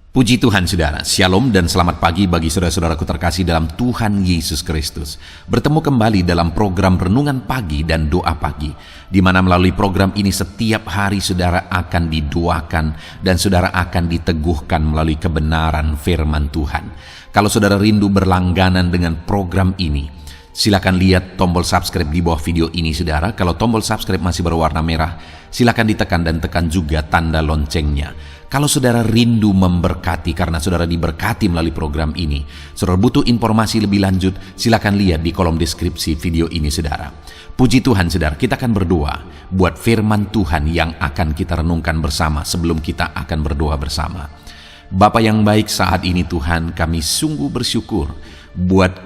Puji Tuhan saudara, Shalom dan selamat pagi bagi saudara-saudaraku terkasih dalam Tuhan Yesus Kristus. Bertemu kembali dalam program Renungan Pagi dan Doa Pagi, di mana melalui program ini setiap hari saudara akan didoakan dan saudara akan diteguhkan melalui kebenaran firman Tuhan. Kalau saudara rindu berlangganan dengan program ini, silakan lihat tombol subscribe di bawah video ini saudara. Kalau tombol subscribe masih berwarna merah, silakan ditekan dan tekan juga tanda loncengnya. Kalau saudara rindu memberkati karena saudara diberkati melalui program ini, saudara butuh informasi lebih lanjut, silakan lihat di kolom deskripsi video ini saudara. Puji Tuhan saudara, kita akan berdoa buat firman Tuhan yang akan kita renungkan bersama sebelum kita akan berdoa bersama. Bapa yang baik, saat ini Tuhan kami sungguh bersyukur buat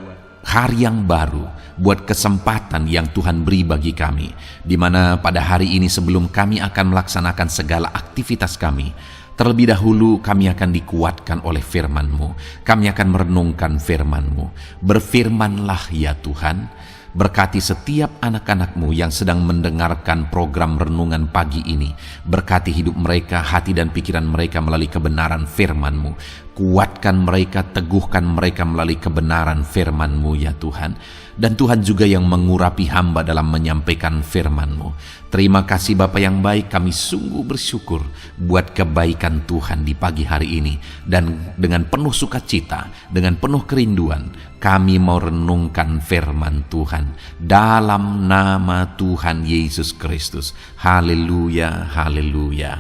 hari yang baru, buat kesempatan yang Tuhan beri bagi kami, di mana pada hari ini sebelum kami akan melaksanakan segala aktivitas kami, terlebih dahulu kami akan dikuatkan oleh firman-Mu. Kami akan merenungkan firman-Mu. Berfirmanlah ya Tuhan, berkati setiap anak-anak-Mu yang sedang mendengarkan program renungan pagi ini. Berkati hidup mereka, hati dan pikiran mereka melalui kebenaran firman-Mu. Kuatkan mereka, teguhkan mereka melalui kebenaran firman-Mu ya Tuhan. Dan Tuhan juga yang mengurapi hamba dalam menyampaikan firman-Mu. Terima kasih Bapa yang baik, kami sungguh bersyukur buat kebaikan Tuhan di pagi hari ini. Dan dengan penuh sukacita, dengan penuh kerinduan, kami mau renungkan firman Tuhan dalam nama Tuhan Yesus Kristus. Haleluya, haleluya.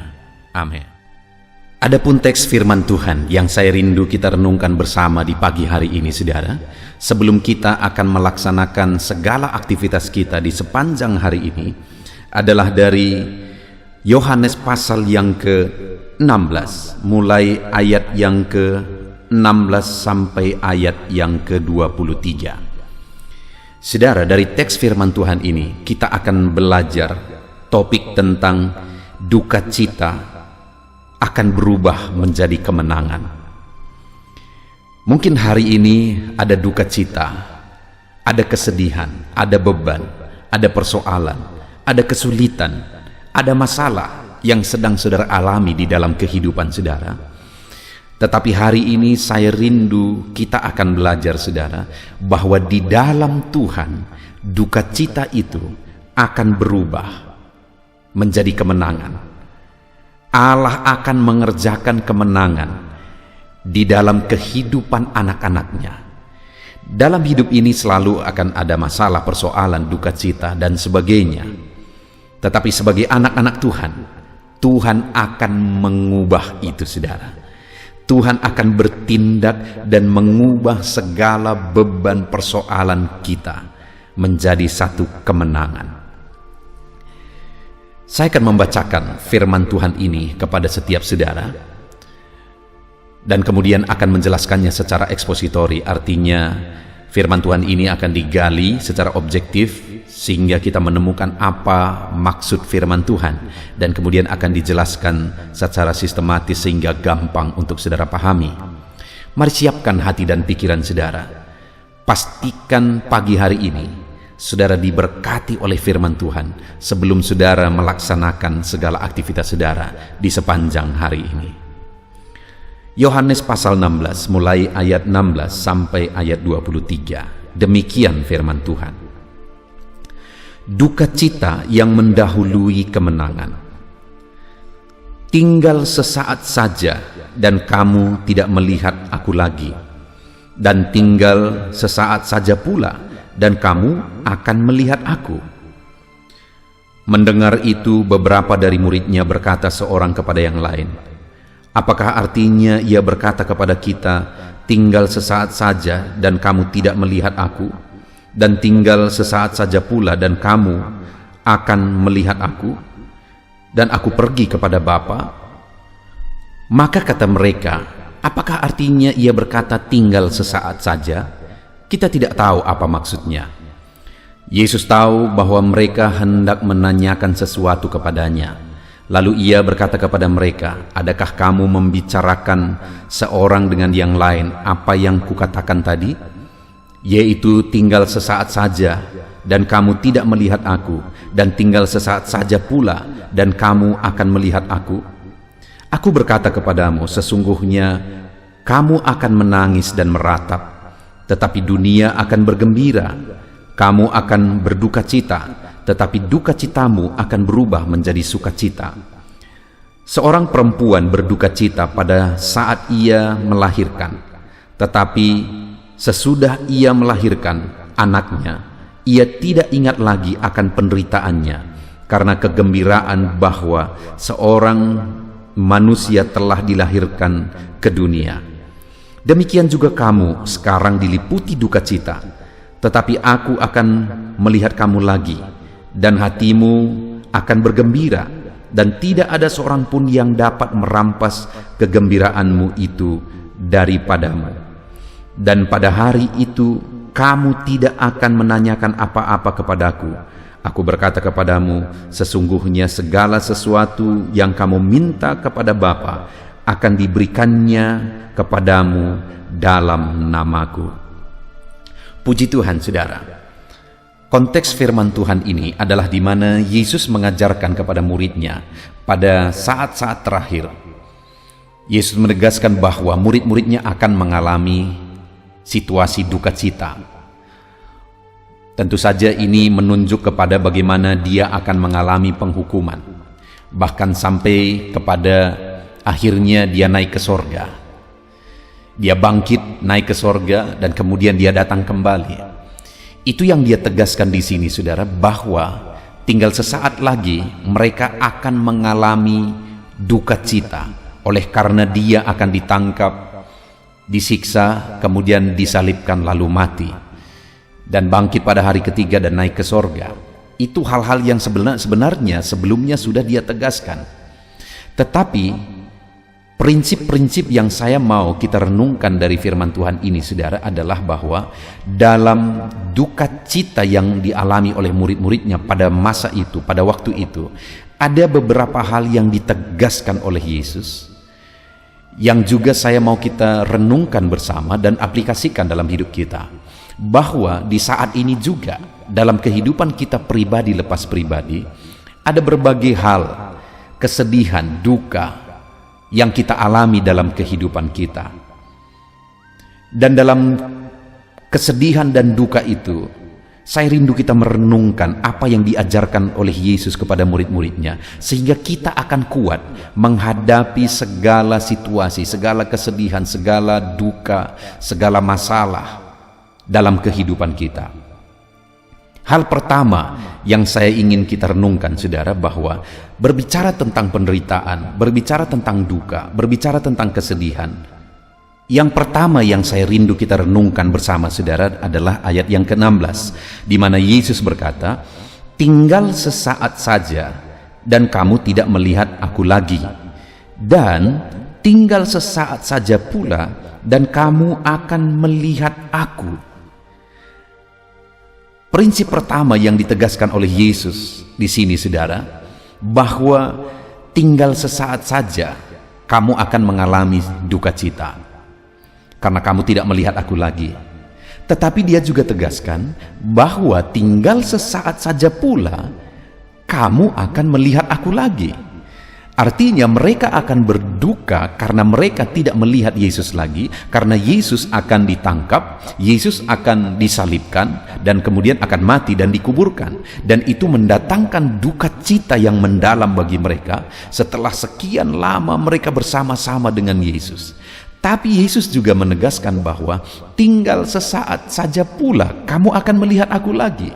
Amin. Adapun teks firman Tuhan yang saya rindu kita renungkan bersama di pagi hari ini saudara, sebelum kita akan melaksanakan segala aktivitas kita di sepanjang hari ini, adalah dari Yohanes pasal yang ke-16, mulai ayat yang ke-16 sampai ayat yang ke-23. Saudara, dari teks firman Tuhan ini kita akan belajar topik tentang duka cita akan berubah menjadi kemenangan. Mungkin hari ini ada duka cita, ada kesedihan, ada beban, ada persoalan, ada kesulitan, ada masalah yang sedang saudara alami di dalam kehidupan saudara. Tetapi hari ini saya rindu kita akan belajar saudara, bahwa di dalam Tuhan duka cita itu akan berubah menjadi kemenangan. Allah akan mengerjakan kemenangan di dalam kehidupan anak-anaknya. Dalam hidup ini selalu akan ada masalah, persoalan, duka cita, dan sebagainya. Tetapi sebagai anak-anak Tuhan, Tuhan akan mengubah itu saudara. Tuhan akan bertindak dan mengubah segala beban persoalan kita menjadi satu kemenangan. Saya akan membacakan firman Tuhan ini kepada setiap saudara dan kemudian akan menjelaskannya secara ekspositori. Artinya firman Tuhan ini akan digali secara objektif sehingga kita menemukan apa maksud firman Tuhan, dan kemudian akan dijelaskan secara sistematis sehingga gampang untuk saudara pahami. Mari siapkan hati dan pikiran saudara. Pastikan pagi hari ini saudara diberkati oleh firman Tuhan sebelum saudara melaksanakan segala aktivitas saudara di sepanjang hari ini. Yohanes pasal 16 mulai ayat 16 sampai ayat 23. Demikian firman Tuhan. Duka cita yang mendahului kemenangan. Tinggal sesaat saja dan kamu tidak melihat aku lagi, dan tinggal sesaat saja pula dan kamu akan melihat aku. Mendengar itu, beberapa dari muridnya berkata seorang kepada yang lain, apakah artinya ia berkata kepada kita, tinggal sesaat saja dan kamu tidak melihat aku, dan tinggal sesaat saja pula dan kamu akan melihat aku, dan aku pergi kepada Bapa? Maka kata mereka, apakah artinya ia berkata tinggal sesaat saja? Kita tidak tahu apa maksudnya. Yesus tahu bahwa mereka hendak menanyakan sesuatu kepadanya. Lalu ia berkata kepada mereka, adakah kamu membicarakan seorang dengan yang lain apa yang kukatakan tadi? Yaitu tinggal sesaat saja dan kamu tidak melihat aku, dan tinggal sesaat saja pula dan kamu akan melihat aku. Aku berkata kepadamu, sesungguhnya kamu akan menangis dan meratap, tetapi dunia akan bergembira. Kamu akan berduka cita, tetapi duka citamu akan berubah menjadi sukacita. Seorang perempuan berduka cita pada saat ia melahirkan, tetapi sesudah ia melahirkan anaknya, ia tidak ingat lagi akan penderitaannya, karena kegembiraan bahwa seorang manusia telah dilahirkan ke dunia. Demikian juga kamu sekarang diliputi duka cita, tetapi aku akan melihat kamu lagi, dan hatimu akan bergembira, dan tidak ada seorang pun yang dapat merampas kegembiraanmu itu daripadamu. Dan pada hari itu kamu tidak akan menanyakan apa-apa kepadaku. Aku berkata kepadamu, sesungguhnya segala sesuatu yang kamu minta kepada Bapa akan diberikannya kepadamu dalam namaku. Puji Tuhan, saudara. Konteks firman Tuhan ini adalah di mana Yesus mengajarkan kepada muridnya pada saat-saat terakhir. Yesus menegaskan bahwa murid-muridnya akan mengalami situasi duka cita. Tentu saja ini menunjuk kepada bagaimana dia akan mengalami penghukuman, bahkan sampai kepada akhirnya dia naik ke sorga. Dia bangkit naik ke sorga dan kemudian dia datang kembali. Itu yang dia tegaskan di sini, saudara, bahwa tinggal sesaat lagi mereka akan mengalami duka cita oleh karena dia akan ditangkap, disiksa, kemudian disalibkan lalu mati, dan bangkit pada hari ketiga dan naik ke sorga. Itu hal-hal yang sebenarnya sebelumnya sudah dia tegaskan. Tetapi prinsip-prinsip yang saya mau kita renungkan dari firman Tuhan ini, saudara, adalah bahwa dalam duka cita yang dialami oleh murid-muridnya pada masa itu, pada waktu itu, ada beberapa hal yang ditegaskan oleh Yesus yang juga saya mau kita renungkan bersama dan aplikasikan dalam hidup kita. Bahwa di saat ini juga dalam kehidupan kita pribadi lepas pribadi ada berbagai hal, kesedihan, duka yang kita alami dalam kehidupan kita. Dan dalam kesedihan dan duka itu, saya rindu kita merenungkan apa yang diajarkan oleh Yesus kepada murid-muridnya, sehingga kita akan kuat menghadapi segala situasi, segala kesedihan, segala duka, segala masalah dalam kehidupan kita. Hal pertama yang saya ingin kita renungkan, saudara, bahwa berbicara tentang penderitaan, berbicara tentang duka, berbicara tentang kesedihan, yang pertama yang saya rindu kita renungkan bersama, saudara, adalah ayat yang ke-16, di mana Yesus berkata, "Tinggal sesaat saja dan kamu tidak melihat aku lagi, dan tinggal sesaat saja pula dan kamu akan melihat aku." Prinsip pertama yang ditegaskan oleh Yesus di sini, saudara, bahwa tinggal sesaat saja kamu akan mengalami duka cita karena kamu tidak melihat aku lagi. Tetapi dia juga tegaskan bahwa tinggal sesaat saja pula kamu akan melihat aku lagi. Artinya mereka akan berduka karena mereka tidak melihat Yesus lagi, karena Yesus akan ditangkap, Yesus akan disalibkan, dan kemudian akan mati dan dikuburkan. Dan itu mendatangkan duka cita yang mendalam bagi mereka setelah sekian lama mereka bersama-sama dengan Yesus. Tapi Yesus juga menegaskan bahwa tinggal sesaat saja pula kamu akan melihat aku lagi.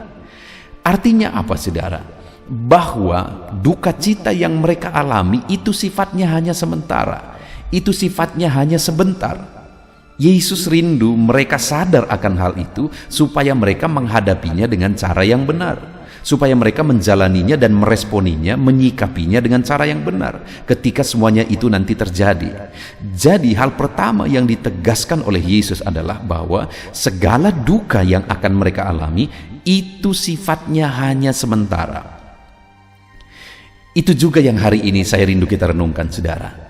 Artinya apa, saudara? Bahwa duka cita yang mereka alami itu sifatnya hanya sementara, itu sifatnya hanya sebentar. Yesus rindu mereka sadar akan hal itu supaya mereka menghadapinya dengan cara yang benar, supaya mereka menjalaninya dan meresponinya, menyikapinya dengan cara yang benar ketika semuanya itu nanti terjadi. Jadi hal pertama yang ditegaskan oleh Yesus adalah bahwa segala duka yang akan mereka alami itu sifatnya hanya sementara. Itu juga yang hari ini saya rindu kita renungkan, saudara.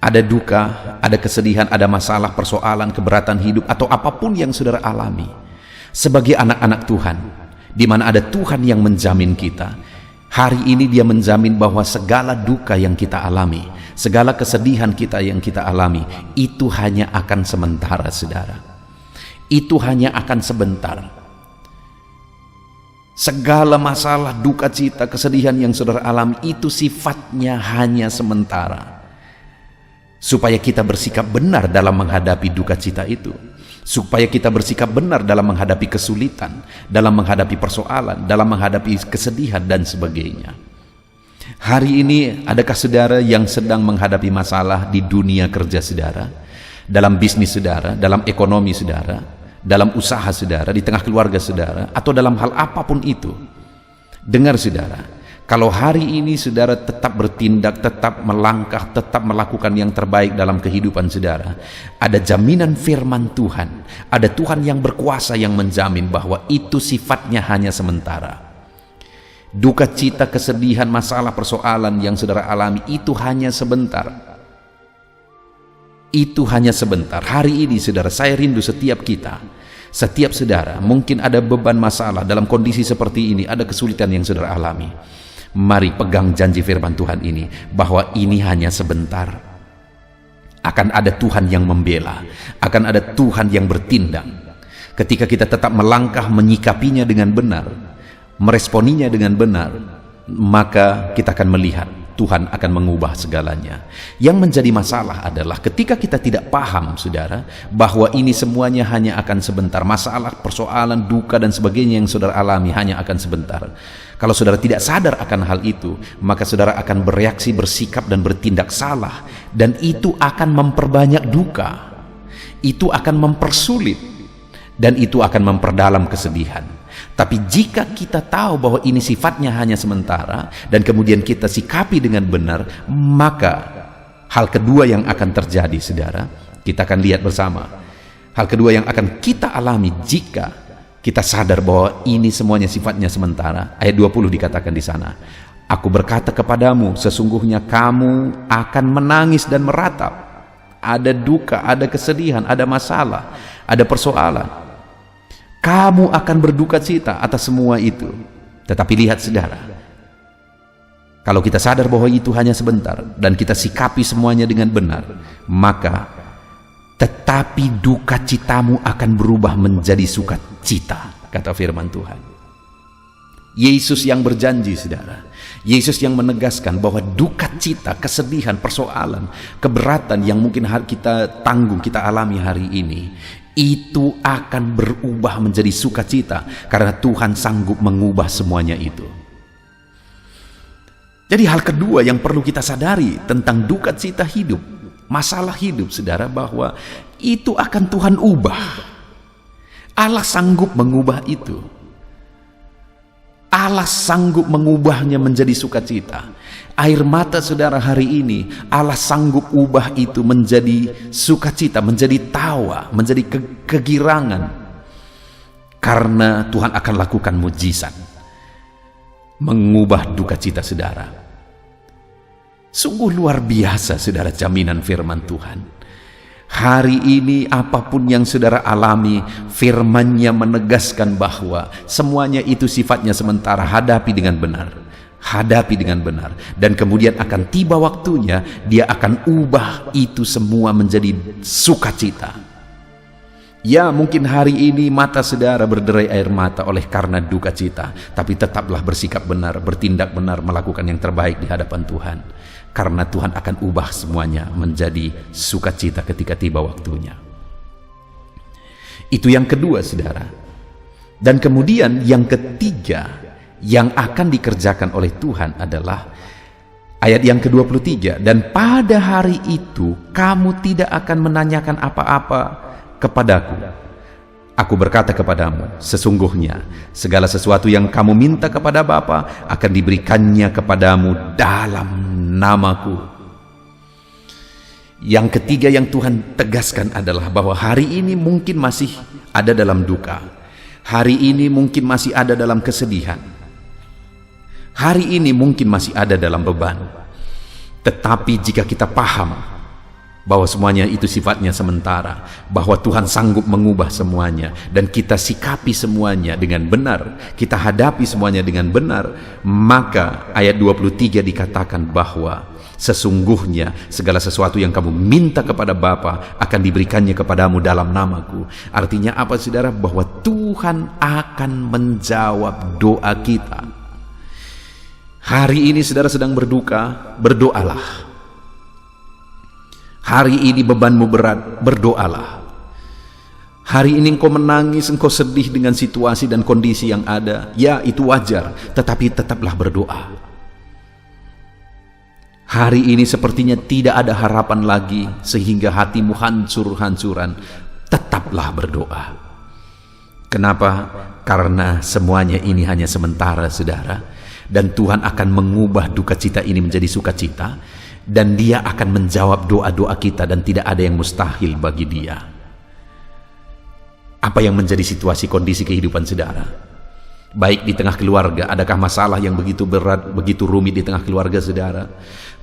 Ada duka, ada kesedihan, ada masalah, persoalan, keberatan hidup, atau apapun yang saudara alami sebagai anak-anak Tuhan, di mana ada Tuhan yang menjamin kita. Hari ini dia menjamin bahwa segala duka yang kita alami, segala kesedihan kita yang kita alami, itu hanya akan sementara, saudara. Itu hanya akan sebentar. Segala masalah, duka cita, kesedihan yang saudara alami itu sifatnya hanya sementara. Supaya kita bersikap benar dalam menghadapi duka cita itu, supaya kita bersikap benar dalam menghadapi kesulitan, dalam menghadapi persoalan, dalam menghadapi kesedihan dan sebagainya. Hari ini adakah saudara yang sedang menghadapi masalah di dunia kerja saudara, dalam bisnis saudara, dalam ekonomi saudara, dalam usaha saudara, di tengah keluarga saudara, atau dalam hal apapun itu? Dengar saudara, kalau hari ini saudara tetap bertindak, tetap melangkah, tetap melakukan yang terbaik dalam kehidupan saudara, ada jaminan firman Tuhan, ada Tuhan yang berkuasa yang menjamin bahwa itu sifatnya hanya sementara. Duka cita, kesedihan, masalah, persoalan yang saudara alami itu hanya sebentar. Itu hanya sebentar. Hari ini saudara, saya rindu setiap kita, setiap saudara, mungkin ada beban masalah dalam kondisi seperti ini, ada kesulitan yang saudara alami. Mari pegang janji firman Tuhan ini, bahwa ini hanya sebentar. Akan ada Tuhan yang membela, akan ada Tuhan yang bertindak. Ketika kita tetap melangkah, menyikapinya dengan benar, meresponinya dengan benar, maka kita akan melihat Tuhan akan mengubah segalanya. Yang menjadi masalah adalah ketika kita tidak paham, saudara, bahwa ini semuanya hanya akan sebentar. Masalah, persoalan, duka dan sebagainya yang saudara alami hanya akan sebentar. Kalau saudara tidak sadar akan hal itu, maka saudara akan bereaksi, bersikap dan bertindak salah, dan itu akan memperbanyak duka, itu akan mempersulit, dan itu akan memperdalam kesedihan. Tapi jika kita tahu bahwa ini sifatnya hanya sementara, dan kemudian kita sikapi dengan benar, maka hal kedua yang akan terjadi, saudara, kita akan lihat bersama. Hal kedua yang akan kita alami jika kita sadar bahwa ini semuanya sifatnya sementara. Ayat 20 dikatakan di sana, aku berkata kepadamu, sesungguhnya kamu akan menangis dan meratap. Ada duka, ada kesedihan, ada masalah, ada persoalan. Kamu akan berduka cita atas semua itu. Tetapi lihat saudara, kalau kita sadar bahwa itu hanya sebentar dan kita sikapi semuanya dengan benar, maka tetapi duka citamu akan berubah menjadi sukacita, kata firman Tuhan. Yesus yang berjanji, saudara. Yesus yang menegaskan bahwa duka cita, kesedihan, persoalan, keberatan yang mungkin kita tanggung, kita alami hari ini, itu akan berubah menjadi sukacita karena Tuhan sanggup mengubah semuanya itu. Jadi hal kedua yang perlu kita sadari tentang duka cita hidup, masalah hidup, saudara, bahwa itu akan Tuhan ubah. Allah sanggup mengubah itu. Allah sanggup mengubahnya menjadi sukacita. Air mata saudara hari ini, Allah sanggup ubah itu menjadi sukacita, menjadi tawa, menjadi kegirangan. Karena Tuhan akan lakukan mujizat, mengubah duka cita saudara. Sungguh luar biasa, saudara, jaminan firman Tuhan. Hari ini apapun yang saudara alami, firman-Nya menegaskan bahwa semuanya itu sifatnya sementara. Hadapi dengan benar, hadapi dengan benar, dan kemudian akan tiba waktunya Dia akan ubah itu semua menjadi sukacita. Ya, mungkin hari ini mata saudara berderai air mata oleh karena duka cita, tapi tetaplah bersikap benar, bertindak benar, melakukan yang terbaik di hadapan Tuhan. Karena Tuhan akan ubah semuanya menjadi sukacita ketika tiba waktunya. Itu yang kedua, saudara. Dan kemudian yang ketiga yang akan dikerjakan oleh Tuhan adalah ayat yang ke-23. Dan pada hari itu kamu tidak akan menanyakan apa-apa kepadaku. Aku berkata kepadamu, sesungguhnya segala sesuatu yang kamu minta kepada Bapa akan diberikannya kepadamu dalam namaku. Yang ketiga yang Tuhan tegaskan adalah bahwa hari ini mungkin masih ada dalam duka. Hari ini mungkin masih ada dalam kesedihan. Hari ini mungkin masih ada dalam beban. Tetapi jika kita paham bahwa semuanya itu sifatnya sementara, bahwa Tuhan sanggup mengubah semuanya, dan kita sikapi semuanya dengan benar, kita hadapi semuanya dengan benar, maka ayat 23 dikatakan bahwa sesungguhnya segala sesuatu yang kamu minta kepada Bapa akan diberikannya kepadamu dalam namaku. Artinya apa, saudara? Bahwa Tuhan akan menjawab doa kita. Hari ini saudara sedang berduka, berdoalah. Hari ini bebanmu berat, berdoalah. Hari ini engkau menangis, engkau sedih dengan situasi dan kondisi yang ada. Ya, itu wajar, tetapi tetaplah berdoa. Hari ini sepertinya tidak ada harapan lagi, sehingga hatimu hancur-hancuran. Tetaplah berdoa. Kenapa? Karena semuanya ini hanya sementara, saudara. Dan Tuhan akan mengubah duka cita ini menjadi sukacita. Dan Dia akan menjawab doa-doa kita, dan tidak ada yang mustahil bagi Dia. Apa yang menjadi situasi kondisi kehidupan saudara? Baik di tengah keluarga, adakah masalah yang begitu berat, begitu rumit di tengah keluarga saudara?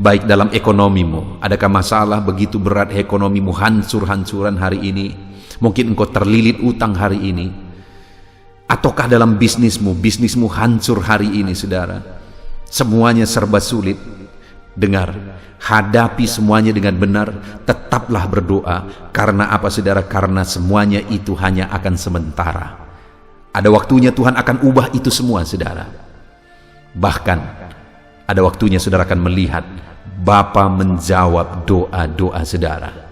Baik dalam ekonomimu, adakah masalah begitu berat, ekonomimu hancur-hancuran hari ini? Mungkin engkau terlilit utang hari ini. Ataukah dalam bisnismu hancur hari ini saudara? Semuanya serba sulit. Dengar, hadapi semuanya dengan benar, tetaplah berdoa. Karena apa saudara? Karena semuanya itu hanya akan sementara. Ada waktunya Tuhan akan ubah itu semua saudara. Bahkan ada waktunya saudara akan melihat Bapa menjawab doa-doa saudara.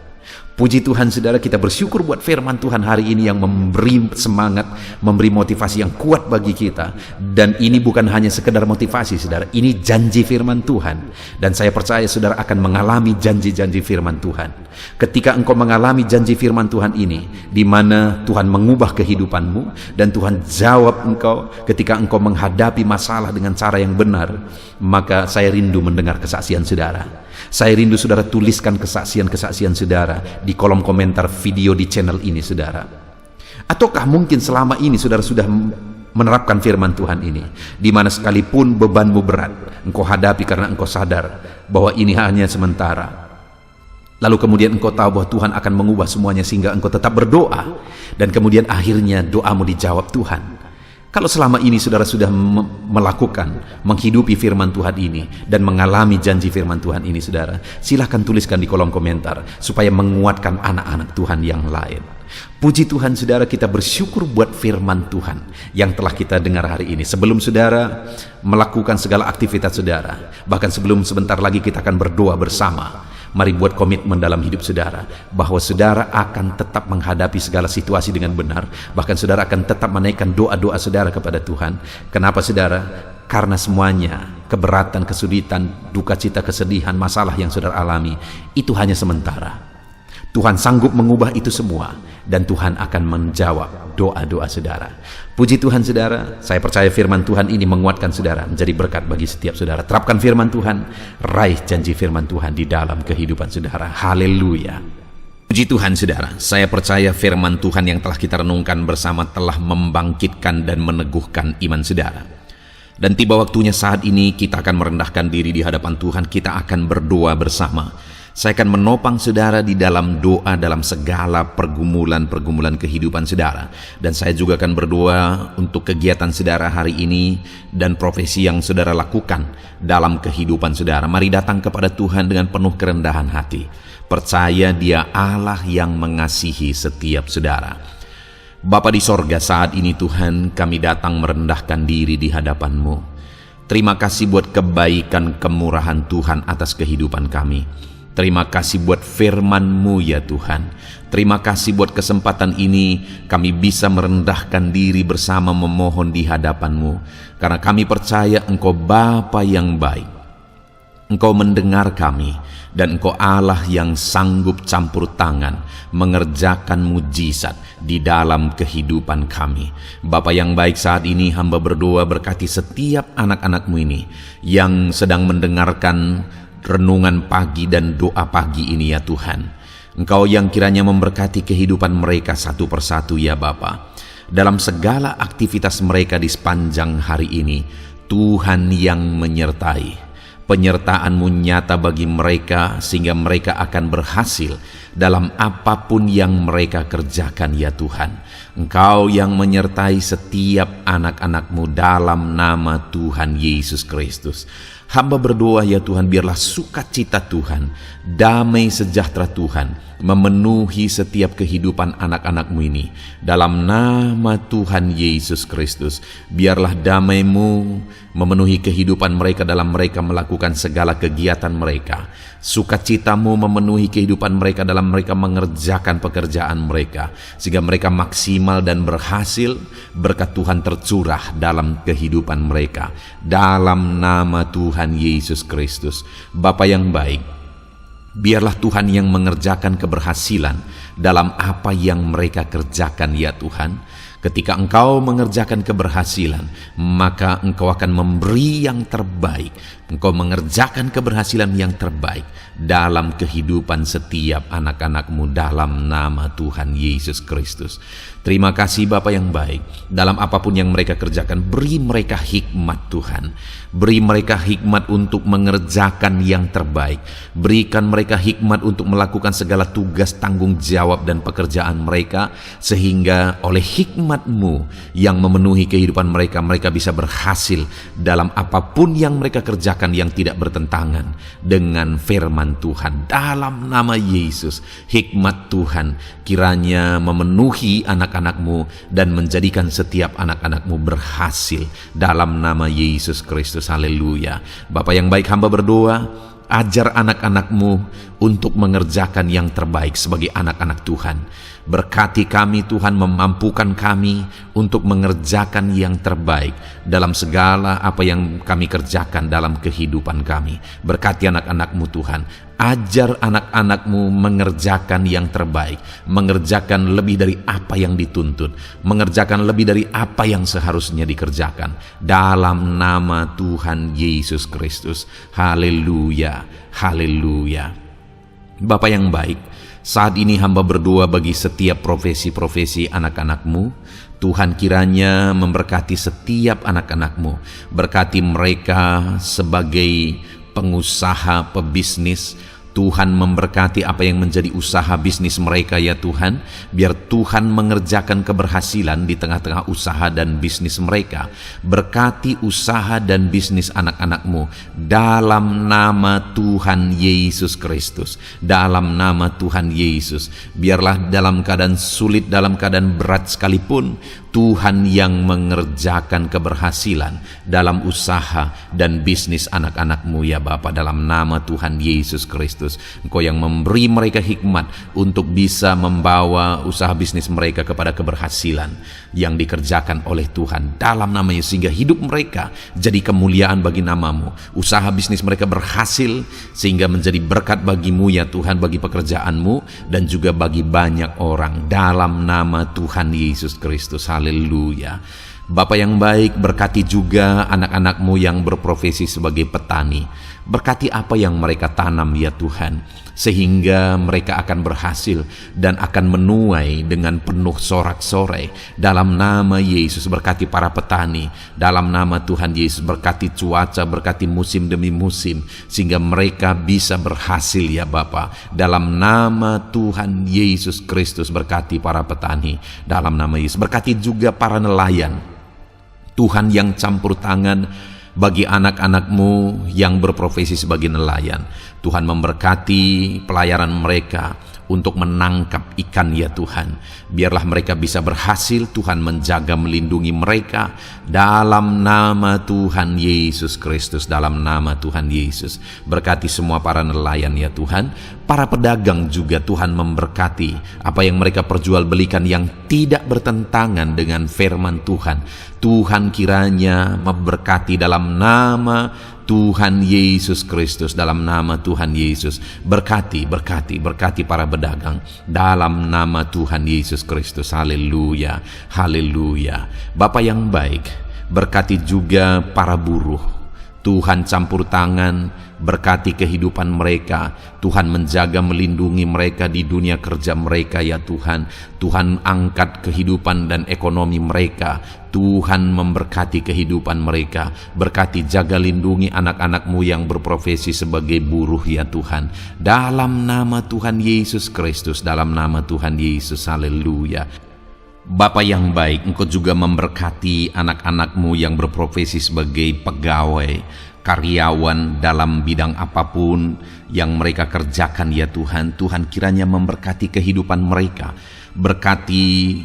Puji Tuhan saudara, kita bersyukur buat firman Tuhan hari ini yang memberi semangat, memberi motivasi yang kuat bagi kita. Dan ini bukan hanya sekedar motivasi saudara, ini janji firman Tuhan. Dan saya percaya saudara akan mengalami janji-janji firman Tuhan. Ketika engkau mengalami janji firman Tuhan ini, di mana Tuhan mengubah kehidupanmu, dan Tuhan jawab engkau ketika engkau menghadapi masalah dengan cara yang benar, maka saya rindu mendengar kesaksian saudara. Saya rindu saudara tuliskan kesaksian-kesaksian saudara di kolom komentar video di channel ini saudara. Ataukah mungkin selama ini saudara sudah menerapkan firman Tuhan ini, di mana sekalipun bebanmu berat, engkau hadapi karena engkau sadar bahwa ini hanya sementara. Lalu kemudian engkau tahu bahwa Tuhan akan mengubah semuanya sehingga engkau tetap berdoa, dan kemudian akhirnya doamu dijawab Tuhan. Kalau selama ini saudara sudah menghidupi firman Tuhan ini dan mengalami janji firman Tuhan ini saudara, silahkan tuliskan di kolom komentar supaya menguatkan anak-anak Tuhan yang lain. Puji Tuhan saudara, kita bersyukur buat firman Tuhan yang telah kita dengar hari ini. Sebelum saudara melakukan segala aktivitas saudara, bahkan sebelum sebentar lagi kita akan berdoa bersama, mari buat komitmen dalam hidup saudara bahwa saudara akan tetap menghadapi segala situasi dengan benar. Bahkan saudara akan tetap menaikkan doa-doa saudara kepada Tuhan. Kenapa saudara? Karena semuanya, keberatan, kesulitan, duka cita, kesedihan, masalah yang saudara alami, itu hanya sementara. Tuhan sanggup mengubah itu semua, dan Tuhan akan menjawab doa-doa saudara. Puji Tuhan saudara, saya percaya firman Tuhan ini menguatkan saudara, menjadi berkat bagi setiap saudara. Terapkan firman Tuhan, raih janji firman Tuhan di dalam kehidupan saudara. Haleluya. Puji Tuhan saudara, saya percaya firman Tuhan yang telah kita renungkan bersama telah membangkitkan dan meneguhkan iman saudara. Dan tiba waktunya saat ini kita akan merendahkan diri di hadapan Tuhan, kita akan berdoa bersama. Saya akan menopang saudara di dalam doa dalam segala pergumulan-pergumulan kehidupan saudara. Dan saya juga akan berdoa untuk kegiatan saudara hari ini dan profesi yang saudara lakukan dalam kehidupan saudara. Mari datang kepada Tuhan dengan penuh kerendahan hati. Percaya Dia Allah yang mengasihi setiap saudara. Bapa di sorga, saat ini Tuhan kami datang merendahkan diri di hadapan-Mu. Terima kasih buat kebaikan kemurahan Tuhan atas kehidupan kami. Terima kasih buat firman-Mu ya Tuhan. Terima kasih buat kesempatan ini kami bisa merendahkan diri bersama memohon di hadapan-Mu. Karena kami percaya Engkau Bapa yang baik. Engkau mendengar kami, dan Engkau Allah yang sanggup campur tangan mengerjakan mujizat di dalam kehidupan kami. Bapa yang baik, saat ini hamba berdoa berkati setiap anak-anak-Mu ini yang sedang mendengarkan renungan pagi dan doa pagi ini ya Tuhan. Engkau yang kiranya memberkati kehidupan mereka satu persatu ya Bapa. Dalam segala aktivitas mereka di sepanjang hari ini, Tuhan yang menyertai. Penyertaan-Mu nyata bagi mereka sehingga mereka akan berhasil dalam apapun yang mereka kerjakan ya Tuhan. Engkau yang menyertai setiap anak-anak-Mu dalam nama Tuhan Yesus Kristus. Hamba berdoa ya Tuhan, biarlah sukacita Tuhan, damai sejahtera Tuhan memenuhi setiap kehidupan anak-anak-Mu ini. Dalam nama Tuhan Yesus Kristus, biarlah damai-Mu memenuhi kehidupan mereka dalam mereka melakukan segala kegiatan mereka. Sukacita-Mu memenuhi kehidupan mereka dalam mereka mengerjakan pekerjaan mereka, sehingga mereka maksimal dan berhasil. Berkat Tuhan tercurah dalam kehidupan mereka. Dalam nama Tuhan Yesus Kristus. Bapa yang baik, biarlah Tuhan yang mengerjakan keberhasilan dalam apa yang mereka kerjakan ya Tuhan. Ketika Engkau mengerjakan keberhasilan, maka Engkau akan memberi yang terbaik. Engkau mengerjakan keberhasilan yang terbaik dalam kehidupan setiap anak-anak-Mu dalam nama Tuhan Yesus Kristus. Terima kasih Bapa yang baik. Dalam apapun yang mereka kerjakan, beri mereka hikmat Tuhan. Beri mereka hikmat untuk mengerjakan yang terbaik. Berikan mereka hikmat untuk melakukan segala tugas, tanggung jawab dan pekerjaan mereka, sehingga oleh hikmat-Mu yang memenuhi kehidupan mereka, mereka bisa berhasil dalam apapun yang mereka kerjakan yang tidak bertentangan dengan firman Tuhan. Dalam nama Yesus, hikmat Tuhan kiranya memenuhi anak-anak-Mu dan menjadikan setiap anak-anak-Mu berhasil dalam nama Yesus Kristus. Haleluya. Bapa yang baik, hamba berdoa, ajar anak-anak-Mu untuk mengerjakan yang terbaik sebagai anak-anak Tuhan. Berkati kami Tuhan, memampukan kami untuk mengerjakan yang terbaik dalam segala apa yang kami kerjakan dalam kehidupan kami. Berkati anak-anak-Mu Tuhan. Ajar anak-anak-Mu mengerjakan yang terbaik, mengerjakan lebih dari apa yang dituntut, mengerjakan lebih dari apa yang seharusnya dikerjakan. Dalam nama Tuhan Yesus Kristus. Haleluya, haleluya. Bapa yang baik, saat ini hamba berdoa bagi setiap profesi-profesi anak-anak-Mu. Tuhan kiranya memberkati setiap anak-anak-Mu. Berkati mereka sebagai pengusaha, pebisnis. Tuhan memberkati apa yang menjadi usaha bisnis mereka ya Tuhan. Biar Tuhan mengerjakan keberhasilan di tengah-tengah usaha dan bisnis mereka. Berkati usaha dan bisnis anak-anak-Mu dalam nama Tuhan Yesus Kristus. Dalam nama Tuhan Yesus. Biarlah dalam keadaan sulit, dalam keadaan berat sekalipun, Tuhan yang mengerjakan keberhasilan dalam usaha dan bisnis anak-anak-Mu ya Bapa, dalam nama Tuhan Yesus Kristus. Engkau yang memberi mereka hikmat untuk bisa membawa usaha bisnis mereka kepada keberhasilan yang dikerjakan oleh Tuhan dalam nama-Nya, sehingga hidup mereka jadi kemuliaan bagi nama-Mu. Usaha bisnis mereka berhasil sehingga menjadi berkat bagi-Mu ya Tuhan, bagi pekerjaan-Mu dan juga bagi banyak orang dalam nama Tuhan Yesus Kristus. Haleluya. Bapa yang baik, berkati juga anak-anak-Mu yang berprofesi sebagai petani. Berkati apa yang mereka tanam ya Tuhan, sehingga mereka akan berhasil dan akan menuai dengan penuh sorak-sorai. Dalam nama Yesus, berkati para petani. Dalam nama Tuhan Yesus, berkati cuaca, berkati musim demi musim, sehingga mereka bisa berhasil ya Bapa. Dalam nama Tuhan Yesus Kristus, berkati para petani. Dalam nama Yesus, berkati juga para nelayan. Tuhan yang campur tangan bagi anak-anak-Mu yang berprofesi sebagai nelayan. Tuhan memberkati pelayaran mereka untuk menangkap ikan ya Tuhan. Biarlah mereka bisa berhasil. Tuhan menjaga, melindungi mereka dalam nama Tuhan Yesus Kristus. Dalam nama Tuhan Yesus, berkati semua para nelayan ya Tuhan. Para pedagang juga Tuhan memberkati apa yang mereka perjualbelikan yang tidak bertentangan dengan firman Tuhan. Tuhan kiranya memberkati dalam nama Tuhan Yesus Kristus. Dalam nama Tuhan Yesus, berkati para pedagang dalam nama Tuhan Yesus Kristus. Haleluya, haleluya. Bapa yang baik, berkati juga para buruh. Tuhan campur tangan, berkati kehidupan mereka. Tuhan menjaga, melindungi mereka di dunia kerja mereka ya Tuhan. Tuhan angkat kehidupan dan ekonomi mereka. Tuhan memberkati kehidupan mereka. Berkati, jaga, lindungi anak-anak-Mu yang berprofesi sebagai buruh ya Tuhan. Dalam nama Tuhan Yesus Kristus, dalam nama Tuhan Yesus, haleluya. Bapa yang baik, Engkau juga memberkati anak-anak-Mu yang berprofesi sebagai pegawai, karyawan dalam bidang apapun yang mereka kerjakan ya Tuhan. Tuhan kiranya memberkati kehidupan mereka, berkati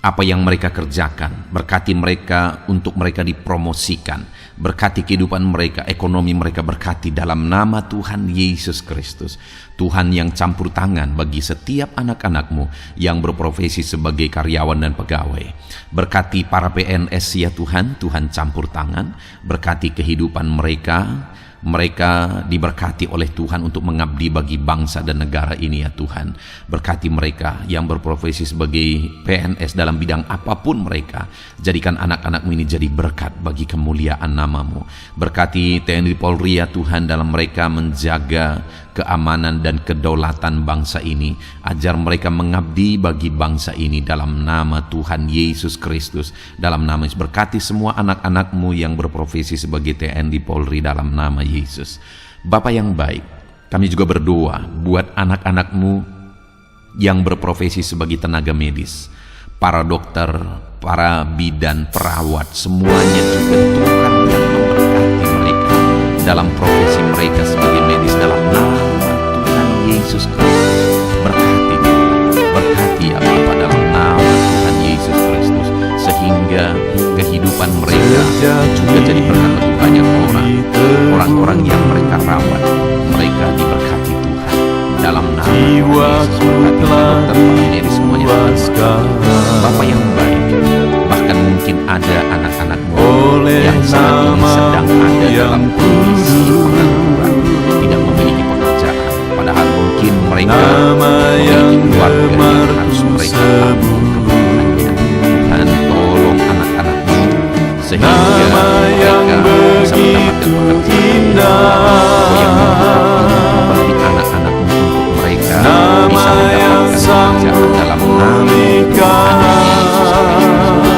apa yang mereka kerjakan, berkati mereka untuk mereka dipromosikan, berkati kehidupan mereka, ekonomi mereka, berkati dalam nama Tuhan Yesus Kristus. Tuhan yang campur tangan bagi setiap anak-anak-Mu yang berprofesi sebagai karyawan dan pegawai. Berkati para PNS ya Tuhan, Tuhan campur tangan, berkati kehidupan mereka. Mereka diberkati oleh Tuhan untuk mengabdi bagi bangsa dan negara ini ya Tuhan. Berkati mereka yang berprofesi sebagai PNS dalam bidang apapun mereka. Jadikan anak-anak-Mu ini jadi berkat bagi kemuliaan nama-Mu. Berkati TNI Polri ya Tuhan dalam mereka menjaga keamanan dan kedaulatan bangsa ini. Ajar mereka mengabdi bagi bangsa ini dalam nama Tuhan Yesus Kristus. Dalam nama Yesus, berkati semua anak-anak-Mu yang berprofesi sebagai TNI Polri dalam nama Yesus. Bapa yang baik, kami juga berdoa buat anak-anak-Mu yang berprofesi sebagai tenaga medis, para dokter, para bidan, perawat, semuanya juga Tuhan yang memberkati mereka dalam profesi mereka sebagai medis dalam nama Tuhan Yesus Kristus. Berkati ya Bapa dalam nama Tuhan Yesus Kristus, sehingga kehidupan mereka juga jadi berkat bagi banyak orang-orang yang mereka rawat. Mereka diberkati Tuhan dalam nama Yesus. Dokter, para medis semuanya Tuhan. Bapa yang baik, bahkan mungkin ada anak-anak-Mu yang saat ini sedang ada dalam kondisi pengangguran, tidak memiliki pekerjaan, padahal mungkin mereka memiliki keluarga yang harus mereka tanggung kebutuhannya. Tuhan, tolong anak-anak-Mu sehingga mereka bisa mendapatkan pekerjaan yang bagi anak-anak-Mu, untuk mereka bisa mendapatkan pekerjaan dalam nama Tuhan Yesus Kristus.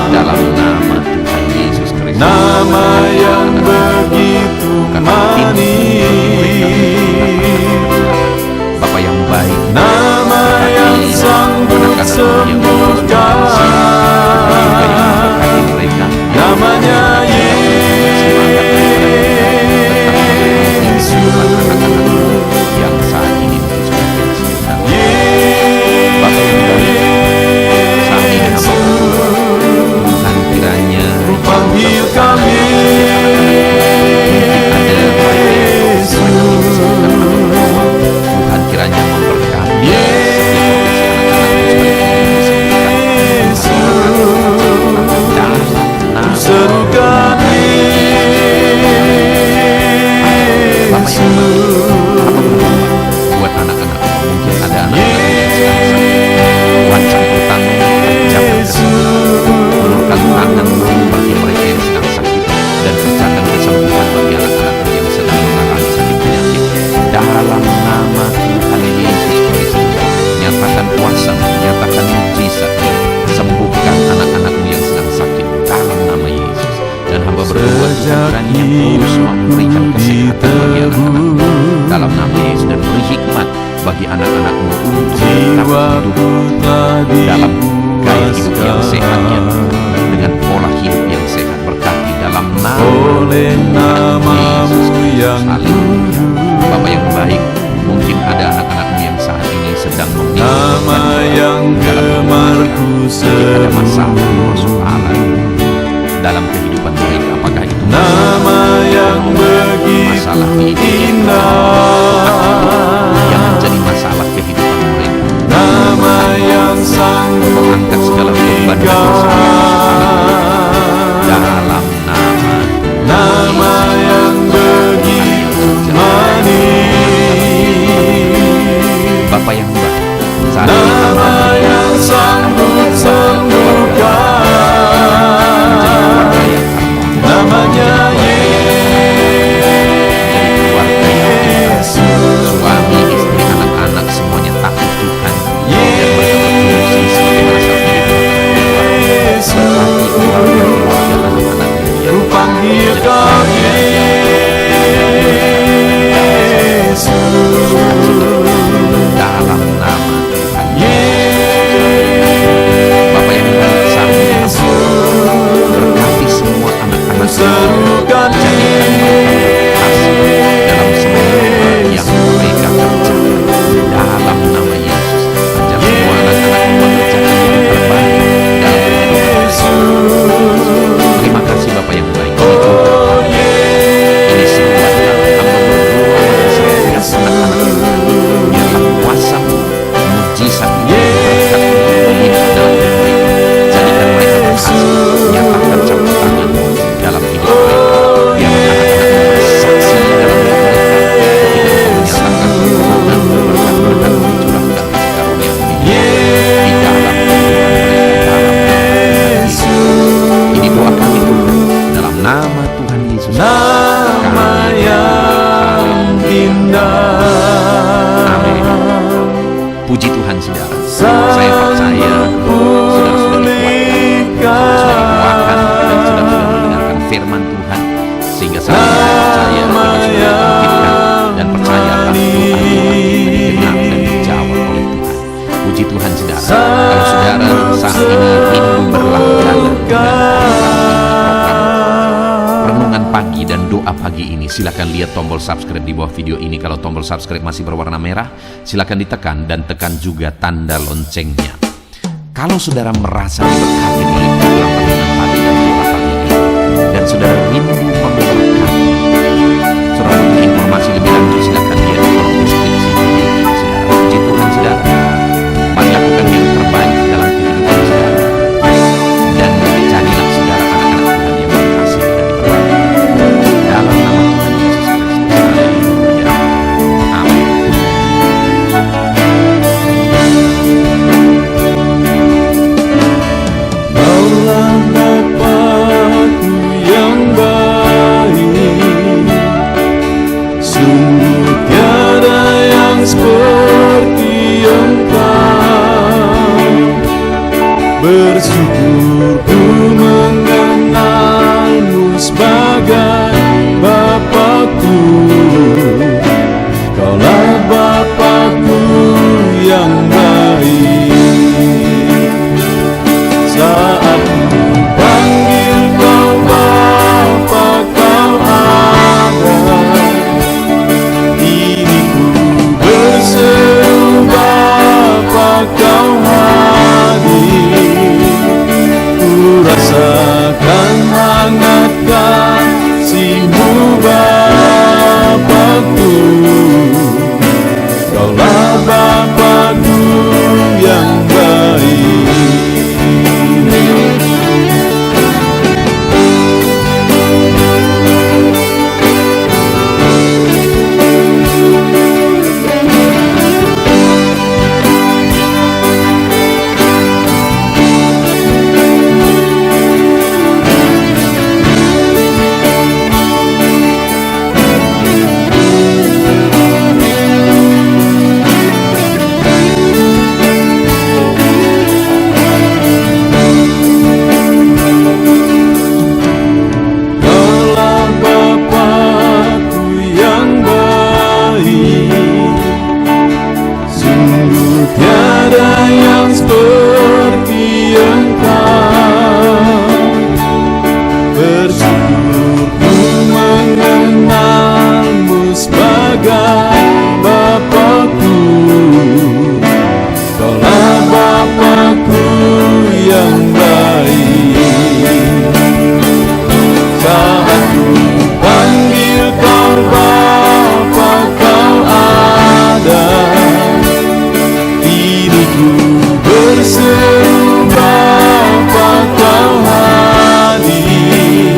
Dalam nama Tuhan Yesus Kristus, nama yang begitu manis, Bapa yang baik, nama yang sanggup sembuhkan, namanya Yesus yang saat ini sudah pensiun. Bapa yang baik, saat ini Tuhan kiranya panggil kami Tuhan kiranya memberkati serukan buat anak-anak, mungkin ada anak-anak yang sedang sakit. Tuhan campur tangan, ulurkan tangan bagi mereka yang sedang sakit, dan kerjakan kesembuhan bagi anak-anak yang sedang mengalami sakit penyakit. Dalam nama Tuhan Yesus Kristus, nyatakan kuasa, nyatakan mujizat, sembuhkan anak-anak-Mu yang sedang sakit dalam nama Yesus. Dan hamba berdoa Tuhan yang terus memberikan kesehatan bagi anak-anak-Mu dalam nama Yesus, dan beri hikmat bagi anak-anak-Mu untuk tetap hidup dalam gaya hidup yang sehat ya, dengan pola hidup yang sehat. Berkati dalam nama Yesus yang haleluya. Bapa yang baik, mungkin ada anak-anak-Mu yang saat ini sedang memiliki nama yang gemarku ada masalah, persoalan dalam kehidupan mereka. Apakah itu nama yang masalah begitu indah indah, yang menjadi masalah kehidupan mereka? nama yang sanggup Mengangkat segala beban dan dosa dalam nama yang begitu manis, Bapa yang baik, saat ini nama yang sanggup sembuhkan, namanya Yesus. Kalau saudara saat ini rindu berlangganan renungan pagi dan doa pagi ini, silakan lihat tombol subscribe di bawah video ini. Kalau tombol subscribe masih berwarna merah, silakan ditekan dan tekan juga tanda loncengnya. Kalau saudara merasa diberkati oleh program renungan pagi dan doa pagi ini, dan saudara rindu memberkati, saudara untuk informasi lebih lanjut silakan lihat di kolom deskripsi video ini. Saudara, puji Tuhan saudara, mari lakukan yang terbaik dalam kehidupan saudara, dan jadilah saudara anak-anak Tuhan yang berhasil dan diberkati. Dalam nama Tuhan Yesus Kristus, haleluya, amin. Kaulah Bapa-Ku yang baik, sungguh tiada yang seperti Engkau. Bersyukur ku mengenalmu sebagai Bapa-Ku. Kaulah Bapa-Ku yang baik. Saat ku panggil Kau Bapa, Kau ada. Ini ku berseru Bapa, Kau hadir. Ku rasakan hangat kasih-Mu Bapa-Ku. Kaulah Bapa-Ku yang baik. Kaulah Bapa-Ku yang baik, sungguh tiada yang seperti Engkau. Bersyukur ku mengenalmu sebagai Bapa-Ku. Kaulah Bapa-Ku yang baik. Saat ku panggil Kau Bapa, Kau ada. Ini ku berseru Bapa, Kau hadir.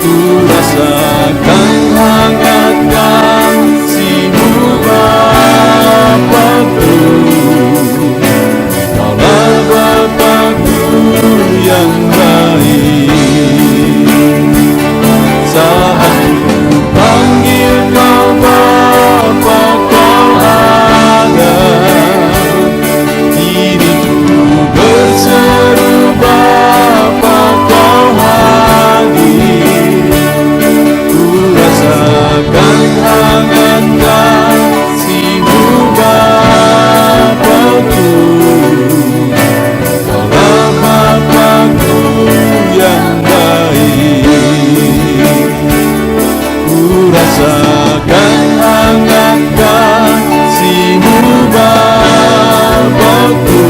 Ku rasakan hangat kasih-Mu Bapa-Ku. Kaulah Bapa-Ku yang baik. Saat ku panggil Kau Bapa, Kau ada. Ini ku berseru Bapa, Kau hadir. Ku rasakan hangat kasih-Mu Bapa-Ku. Kaulah Bapa-Ku yang baik. Ku rasakan hangat kasih-Mu Bapa-Ku.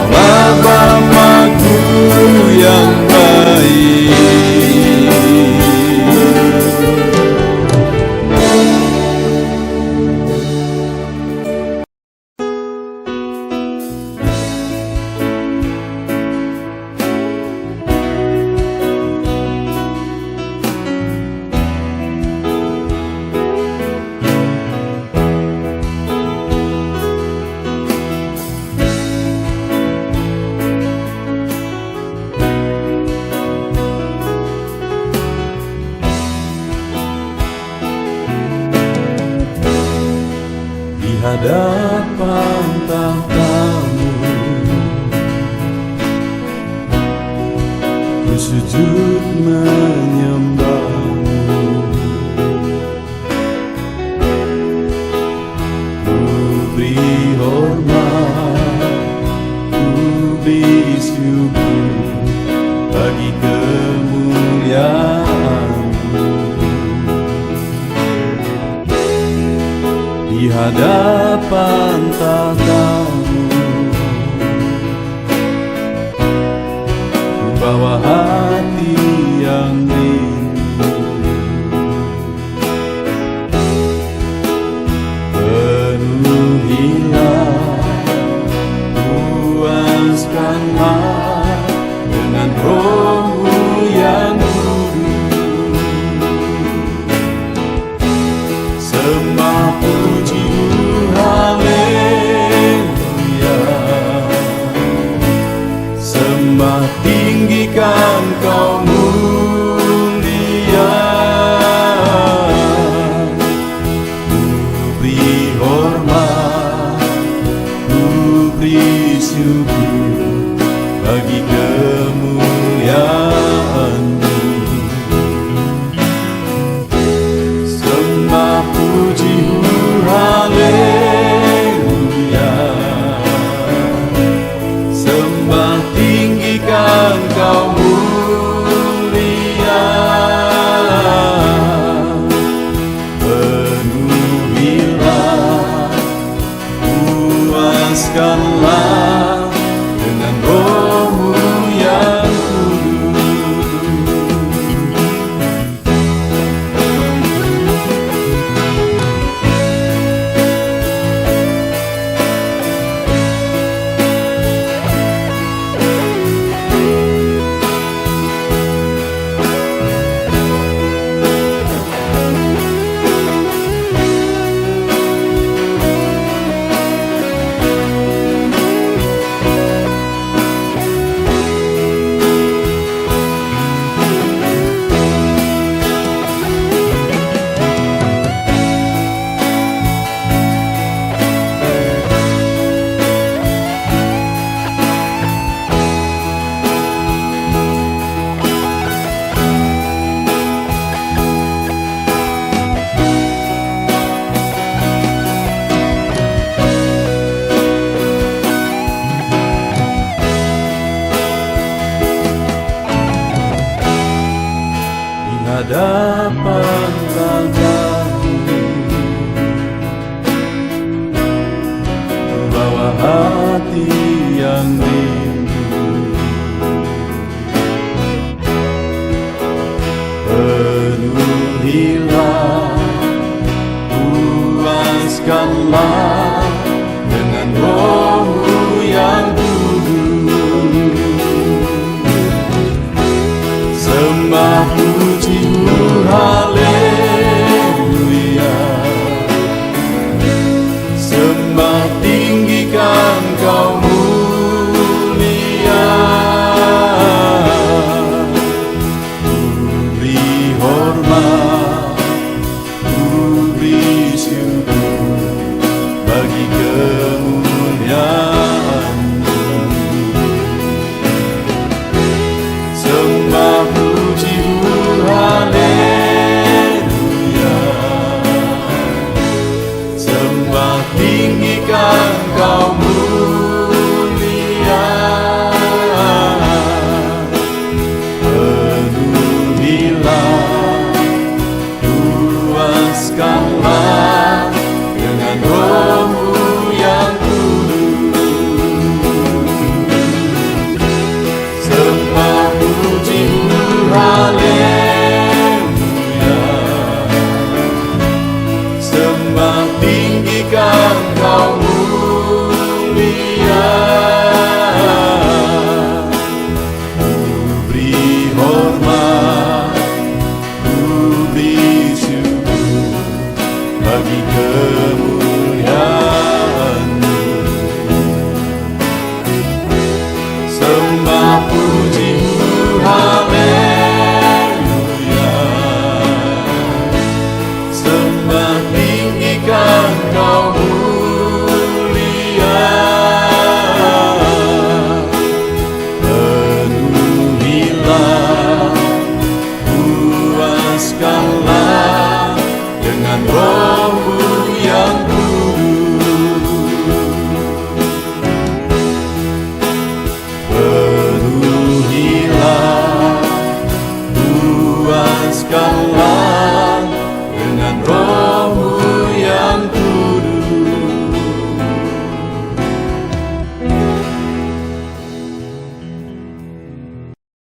Kaulah Bapa-Ku yang baik. Di hadapan tahta-Mu ku sujud menyembah-Mu. Ku beri hormat hadapan tahtamu, ku bawa hati yang rindu. Penuhilah, puaskanlah dengan Roh-Mu yang kudus. Sembah puji haleluya, sembah tinggikan Kau mulia. Ku beri hormat, ku beri syukur bagi kemuliaan-Mu. Sembah puji haleluya, sembah tinggikan Kau mulia. Penuhilah, puaskanlah dengan Roh-Mu yang kudus. Hadapan tahtamu, bawa hati yang rindu. Penuhilah, puaskanlah dengan Roh-Mu yang kudus. Sembah puji haleluya,